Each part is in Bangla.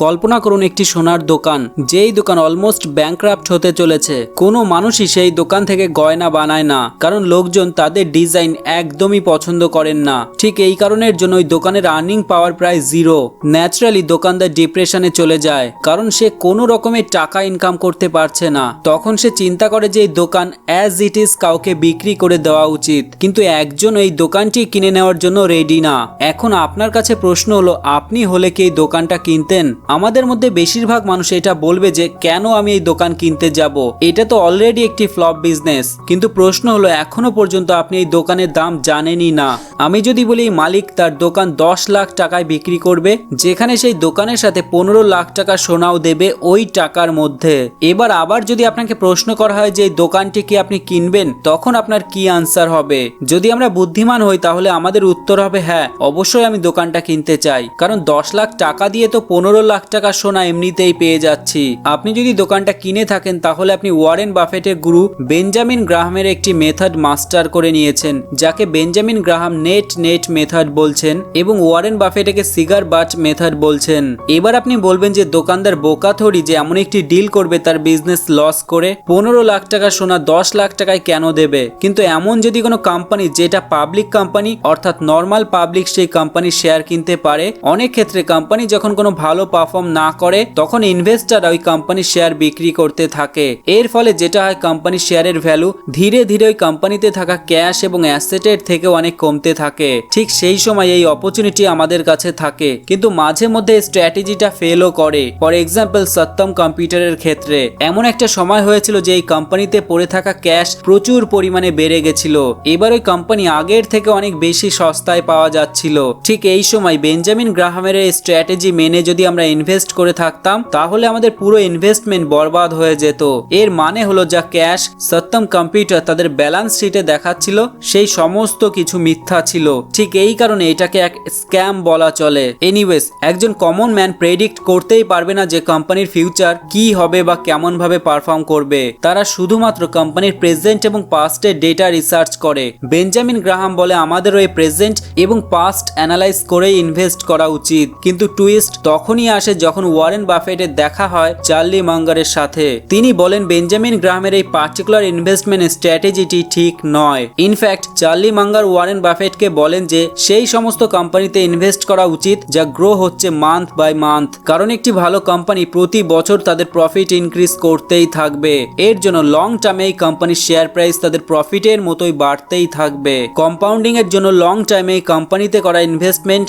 কল্পনা করুন একটি সোনার দোকান, যেই দোকান অলমোস্ট ব্যাংক্রাফট হতে চলেছে। কোনো মানুষই সেই দোকান থেকে গয়না বানায় না, কারণ লোকজন তাদের ডিজাইন একদমই পছন্দ করেন না। ঠিক এই কারণের জন্য ওই দোকানের আর্নিং পাওয়ার প্রায় জিরো। ন্যাচারালি দোকানদার ডিপ্রেশনে চলে যায়, কারণ সে কোনো রকমের টাকা ইনকাম করতে পারছে না। তখন সে চিন্তা করে যে এই দোকান অ্যাজ ইট ইজ কাউকে বিক্রি করে দেওয়া উচিত, কিন্তু একজন এই দোকানটি কিনে নেওয়ার জন্য রেডি না। এখন আপনার কাছে প্রশ্ন হলো, আপনি হলে কি এই দোকানটা কিনতেন? আমাদের মধ্যে বেশিরভাগ মানুষ এটা বলবে যে কেন আমি এই দোকান কিনতে যাব, এটা তো অলরেডি একটি ফ্লপ বিজনেস। কিন্তু প্রশ্ন হলো, এখনো পর্যন্ত আপনি এই দোকানের দাম জানেনই না। আমি যদি বলি মালিক তার দোকান 10 লাখ টাকায় বিক্রি করবে, যেখানে সেই দোকানের সাথে 15 লাখ টাকা সোনাও দেবে ওই টাকার মধ্যে। এবার আবার যদি আপনাকে প্রশ্ন করা হয় যে এই দোকানটি কি আপনি কিনবেন, তখন আপনার কি আনসার হবে? যদি আমরা বুদ্ধিমান হই তাহলে আমাদের উত্তর হবে হ্যাঁ, অবশ্যই আমি দোকানটা কিনতে চাই, কারণ 10 লাখ টাকা দিয়ে তো 15 লাখ টাকা সোনা এমনিতেই পেয়ে যাচ্ছি। আপনি যদি দোকানটা কিনে থাকেন তাহলে আপনি ওয়ারেন বাফেটের গুরু বেঞ্জামিন গ্রাহামের একটি মেথড মাস্টার করে নিয়েছেন, যাকে বেঞ্জামিন গ্রাহাম নেট মেথড বলছেন এবং ওয়ারেন বাফেট একে সিগার বাট মেথড বলছেন। এবার আপনি বলবেন যে দোকানদার বোকা থোড়ি যে এমন একটি ডিল করবে তার বিজনেস লস করে 15 লাখ টাকা সোনা 10 লাখ টাকায় কেন দেবে। কিন্তু এমন যদি কোনো কোম্পানি যেটা পাবলিক কোম্পানি অর্থাৎ নর্মাল পাবলিক সেই কোম্পানির শেয়ার কিনতে পারে, অনেক ক্ষেত্রে কোম্পানি যখন কোনো ভালো পারফর্ম না করে তখন ইনভেস্টাররা ওই কোম্পানির শেয়ার বিক্রি করতে থাকে। এর ফলে যেটা হয়, কোম্পানির শেয়ারের ভ্যালু ধীরে ধীরে ওই কোম্পানিতে থাকা ক্যাশ এবং অ্যাসেটের থেকে অনেক কমতে থাকে। ঠিক সেই সময় এই অপরচুনিটি আমাদের কাছে থাকে, কিন্তু মাঝে মধ্যে স্ট্র্যাটেজিটা ফেলও করে। ফর এক্সাম্পল সত্যম কম্পিউটারের ক্ষেত্রে এমন একটা সময় হয়েছিল যে এই কোম্পানিতে পড়ে থাকা ক্যাশ প্রচুর পরিমাণে বেড়ে গেছিল। এবার ওই কোম্পানি আগের থেকে অনেক বেশি সস্তায় পাওয়া যাচ্ছিল। ঠিক এই সময় বেঞ্জামিন গ্রাহামের এই স্ট্র্যাটেজি মেনে যদি আমরা ইনভেস্ট করে থাকতাম তাহলে আমাদের পুরো ইনভেস্টমেন্ট বরবাদ হয়ে যেত। এর মানে হলো যা ক্যাশ সত্যম কম্পিউটার তাদের ব্যালেন্স শিটে দেখাচ্ছিল সেই সমস্ত কিছু মিথ্যা ছিল। ঠিক এই কারণে এটাকে এক স্ক্যাম বলা চলে। এনিওয়েজ, একজন কমন ম্যান প্রেডিক্ট করতেই পারবে না যে কোম্পানির ফিউচার কি হবে বা কেমন ভাবে পারফর্ম করবে। তারা শুধুমাত্র কোম্পানির প্রেজেন্ট এবং পাস্টের ডেটা রিসার্চ করে। বেঞ্জামিন গ্রাহাম বলে আমাদেরও এই প্রেজেন্ট এবং পাস্ট অ্যানালাইজ করেই ইনভেস্ট করা উচিত। কিন্তু টুইস্ট তখনই আসে যখন ওয়ারেন বাফেটের দেখা হয় চার্লি মাঙ্গারের সাথে। তিনি বলেন বেঞ্জামিন গ্রাহামের এই পার্টিকুলার ইনভেস্টমেন্ট স্ট্র্যাটেজিটি ঠিক নয়। ইনফ্যাক্ট চার্লি মাঙ্গার ওয়ারেন বাফেটকে বলেন যে সেই সমস্ত কোম্পানিতে ইনভেস্ট করা উচিত যা গ্রো হচ্ছে মান্থ বাই মান্থ, কারণ একটি ভালো কোম্পানি প্রতি বছর তাদের প্রফিট ইনক্রিজ করতেই থাকবে। এর জন্য লং টার্মে এই কোম্পানির শেয়ার প্রাইস তাদের প্রফিটের মতোই বাড়তেই থাকবে। কম্পাউন্ডিং এর জন্য লং টার্মে এই কোম্পানিতে করা ইনভেস্টমেন্ট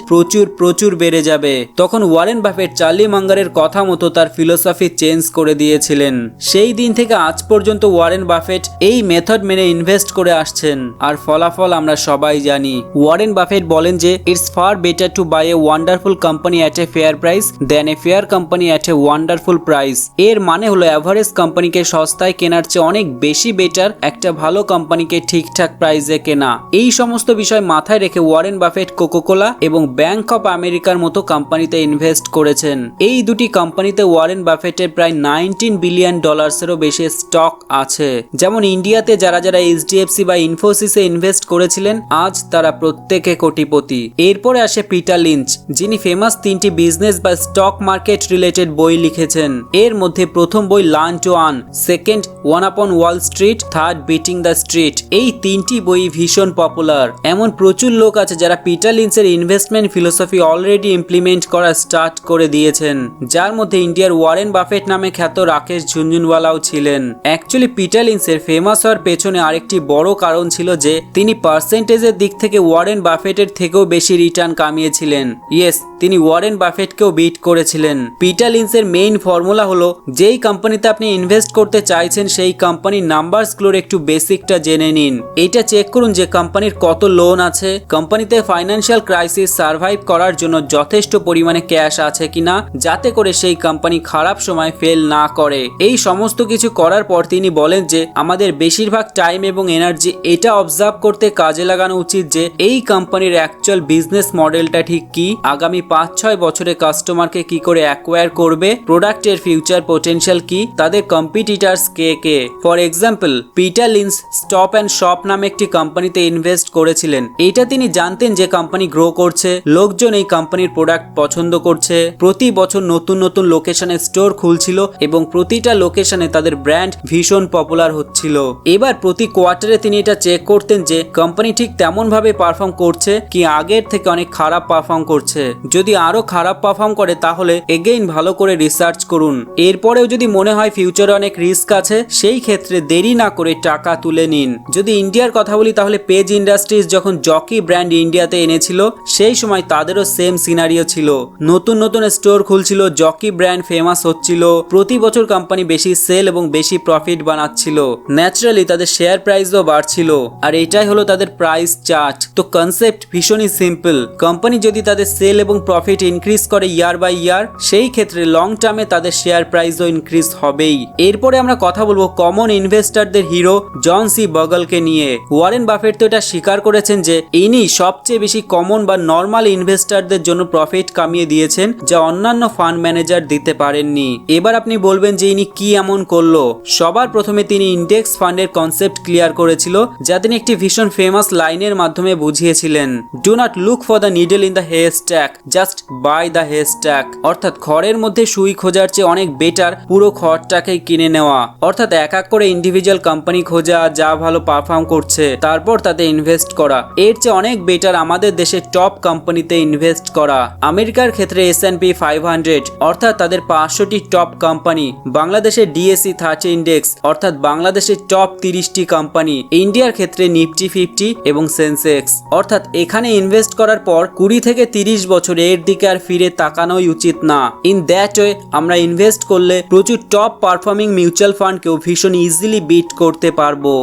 প্রচুর বেড়ে যাবে। তখন ওয়ারেন বাফেট চার্লি মাঙ্গারের কথা মতো তার ফিলোসফি চেঞ্জ করে দিয়েছিলেন। সেই দিন থেকে আজ পর্যন্ত ওয়ারেন বাফেট এই মেথড মেনে ইনভেস্ট করে আসছেন, আর ফলাফল আমরা সবাই জানি। ওয়ারেন বাফেট বলেন যে it's far better to buy a wonderful company at a fair price than a fair company at a wonderful price. এর মানে হলো অ্যাভারেজ কোম্পানিকে সস্তায় কেনার চেয়ে অনেক বেশি বেটার একটা ভালো কোম্পানিকে ঠিকঠাক প্রাইসে কেনা। এই সমস্ত বিষয় মাথায় রেখে ওয়ারেন বাফেট কোকাকোলা এবং ব্যাংক অফ আমেরিকার মতো কোম্পানিতে ইনভেস্ট করেছেন। এই দুটি কোম্পানিতে ওয়ারেন বাফেটের প্রায় $19 বিলিয়ন এরও বেশি স্টক আছে। যেমন ইন্ডিয়াতে যারা এইচডিএফসি বা ইনফোসিসে ইনভেস্ট করেছিলেন আজ তারা প্রত্যেকে কোটিপতি। এরপরে আসে পিটার লিঞ্চ, যিনি ফেমাস 3টি বিজনেস বা স্টক মার্কেট রিলেটেড বই লিখেছেন। এর মধ্যে প্রথম বই learn to earn, second one upon Wall Street, third beating the street. এই 3টি বই ভীষণ পপুলার। এমন প্রচুর লোক আছে যারা পিটার লিঞ্চের ইনভেস্টমেন্ট ফিলোসফি অলরেডি ইমপ্লিমেন্ট করা স্টার্ট করে দিয়েছেন, যার মধ্যে ইন্ডিয়ার ওয়ারেন বাফেট নামে খ্যাত রাকেশ ঝুনঝুনওয়ালাও ছিলেন। অ্যাকচুয়ালি পিটার লিঞ্চের ফেমাস হওয়ার পেছনে আরেকটি বড় কারণ ছিল যে তিনি পার্সেন্টেজের দিক থেকে ওয়ারেন বাফেটের থেকেও বেশি রিটার্ন কামিয়েছিলেন। ইয়েস, তিনি ওয়ারেন বাফেটকেও বিট করেছিলেন। পিটার লিঞ্চের মেইন ফর্মুলা হলো যেই কোম্পানিতে আপনি ইনভেস্ট করতে চাইছেন সেই কোম্পানির নাম্বারসগুলোর একটু বেসিকটা জেনে নিন। এটা চেক করুন যে কোম্পানির কত লোন আছে, কোম্পানিতে ফাইন্যান্সিয়াল ক্রাইসিস সার্ভাইভ করার জন্য যথেষ্ট পরিমাণে ক্যাশ আছে কিনা, যাতে করে সেই কোম্পানি খারাপ সময় ফেল না করে। এই সমস্ত কিছু করার পর তিনি বলেন যে আমাদের বেশিরভাগ টাইম এবং এনার্জি এটা অবজার্ভ করতে কাজে লাগানো উচিত যে এই কোম্পানির অ্যাকচুয়াল বিজনেস মডেলটা ঠিক কি, আগামী 5-6 বছরে কাস্টমারকে কি করে অ্যাকোয়ার করবে, প্রোডাক্টের ফিউচার পোটেনশিয়াল কি, তাদের competitors K K. For example, Peter Lynch stop and shop নামে একটি কোম্পানিতে ইনভেস্ট করেছিলেন। এটা তিনি জানতেন যে কোম্পানি গ্রো করছে, লোকজন এই কোম্পানির প্রোডাক্ট পছন্দ করছে, প্রতি প্রতি বছর নতুন নতুন লোকেশনে স্টোর খুলছিল এবং প্রতিটা লোকেশনে তাদের ব্র্যান্ড ভীষণ পপুলার হচ্ছিল। এবার প্রতি কোয়ার্টারে তিনি এটা চেক করতেন যে কোম্পানি ঠিক তেমন ভাবে পারফর্ম করছে কি আগের থেকে অনেক খারাপ পারফর্ম করছে। যদি আরো খারাপ পারফর্ম করে তাহলে এগেইন ভালো করে রিসার্চ করুন। এরপরেও যদি মনে হয় ফিউচারে অনেক রিস্ক আছে, সেই ক্ষেত্রে দেরি না করে টাকা তুলে নিন। যদি ইন্ডিয়ার কথা বলি তাহলে পেজ ইন্ডাস্ট্রিজ যখন জকি ব্র্যান্ড ইন্ডিয়াতে এনেছিল সেই সময় তাদেরও সেম সিনারিও ছিল। নতুন নতুন স্টোর খুলছিল, জকি ব্র্যান্ড ফেমাস হচ্ছিল, প্রতি বছর কোম্পানি বেশি সেল এবং বেশি প্রফিট বানাচ্ছিল, ন্যাচারালি তাদের শেয়ার প্রাইসও বাড়ছিল। আর এটাই হলো তাদের প্রাইস চার্ট। তো কনসেপ্ট ভীষণই সিম্পল। কোম্পানি যদি তাদের সেল এবং প্রফিট ইনক্রিজ করে ইয়ার বাই ইয়ার, সেই ক্ষেত্রে লং টার্মে তাদের শেয়ার প্রাইসও ইনক্রিজ হবেই। এরপরে আমরা কথা বলবো কমন ইনভেস্টরদের হিরো জন সি বগলকে নিয়ে। ওয়ারেন বাফেট তো এটা স্বীকার করেছেন যে ইনি সবচেয়ে বেশি কমন বা নর্মাল ইনভেস্টরদের জন্য প্রফিট কামিয়ে দিয়েছেন যা অন্যান্য ফান্ড ম্যানেজার দিতে পারেননি। এবার আপনি বলবেন যে ইনি কি এমন করলো। সবার প্রথমে তিনি ইন্ডেক্স ফান্ডের কনসেপ্ট ক্লিয়ার করেছিল, যা তিনি একটি ভীষণ ফেমাস লাইনের মাধ্যমে বুঝিয়েছিলেন, do not look for the needle in the haystack, just buy the haystack. অর্থাৎ খড়ের মধ্যে সুই খোঁজার চেয়ে অনেক বেটার পুরো খড়টাকেই কিনে নেওয়া। অর্থাৎ এক এক করে ইন্ডিভিজুয়াল কোম্পানি খোঁজা যা ভালো পারফর্ম করছে তারপর তাতে ইনভেস্ট করা। এর চেয়ে অনেক বেটার আমাদের দেশের টপ কোম্পানিতে ইনভেস্ট করা। আমেরিকার ক্ষেত্রে S&P 500 অর্থাৎ তাদের 500টি টপ কোম্পানি, বাংলাদেশের DSE 30 ইন্ডেক্স অর্থাৎ বাংলাদেশের টপ 30টি কোম্পানি, ইন্ডিয়ার ক্ষেত্রে নিফটি 50 এবং সেন্সেক্স। অর্থাৎ এখানে ইনভেস্ট করার পর 20 থেকে 30 বছর এর দিকে আর ফিরে তাকানোই উচিত না। ইন দ্যাট ওয়ে আমরা ইনভেস্ট করলে প্রচুর টপ পারফর্মিং মিউচুয়াল ফান্ডকেও ভীষণ ইজিলি বিট করতে পারবো।